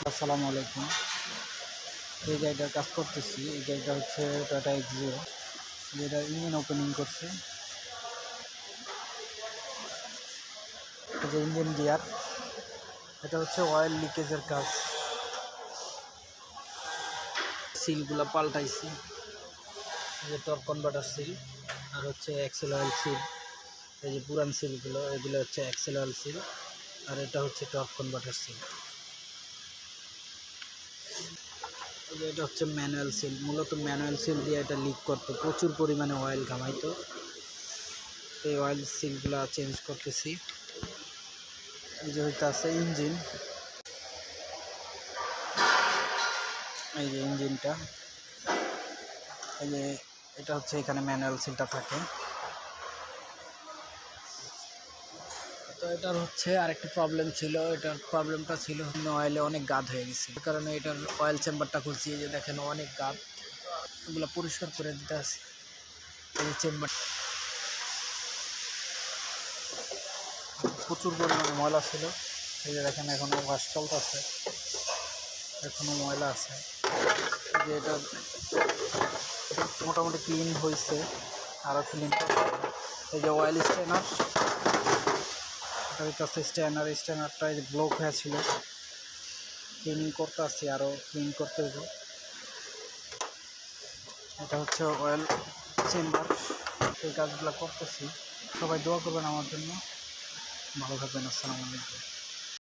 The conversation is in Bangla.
আসসালামু আলাইকুম। এই গাড়িটার কাজ করতেছি। এই গাড়িটা হচ্ছে টাটা এক্সিও, যেটা ইঞ্জিন ওপেনিং করছে। এই যে ইঞ্জিন গিয়ার, এটা হচ্ছে অয়েল লিকেজের কাজ। সিলগুলো পাল্টাইছি, এই যে টর্ক কনভার্টার সিল আর হচ্ছে এক্সেল অয়েল সিল। এই যে পুরান সিলগুলো, এগুলো হচ্ছে এক্সেল অয়েল সিল আর এটা হচ্ছে টর্ক কনভার্টার সিল। এটা হচ্ছে ম্যানুয়াল সিল। মূলত ম্যানুয়াল সিল দিয়ে এটা লিক করতো, প্রচুর পরিমাণে অয়েল ঘামাইতো। এই অয়েল সিলগুলো চেঞ্জ করতেছি। এই যে হইতে আছে ইঞ্জিন, এই যে ইঞ্জিনটা, এই যে এটা হচ্ছে এখানে ম্যানুয়াল সিলটা থাকে। তো এটার হচ্ছে আরেকটা প্রবলেম ছিল, এটার প্রবলেমটা ছিল অয়েলে অনেক গাদ হয়ে গেছে, এই কারণে এটার অয়েল চেম্বারটা খুলছি। এই যে দেখেন অনেক গাদ, এগুলো পরিষ্কার করে দিতে আছে। এই যে চেম্বার প্রচুর পরিমাণে ময়লা ছিল। এই যে দেখেন এখনো ওয়াশ চলতেছে, এখনো ময়লা আছে। যে এটা মোটামুটি ক্লিন হয়েছে, আরও ক্লিন করতে হবে। এই যে অয়েল স্ট্রেনার, এটার কাছে স্ট্যানারটা ব্লক হয়ে ছিল, ক্লিনিং করতে আসছি, আরও ক্লিন করতে হবে। এটা হচ্ছে অয়েল চেম্বার। এই কাজগুলো করতেছি। সবাই দোয়া করবেন আমার জন্য। ভালো থাকবেন। আসসালামু আলাইকুম।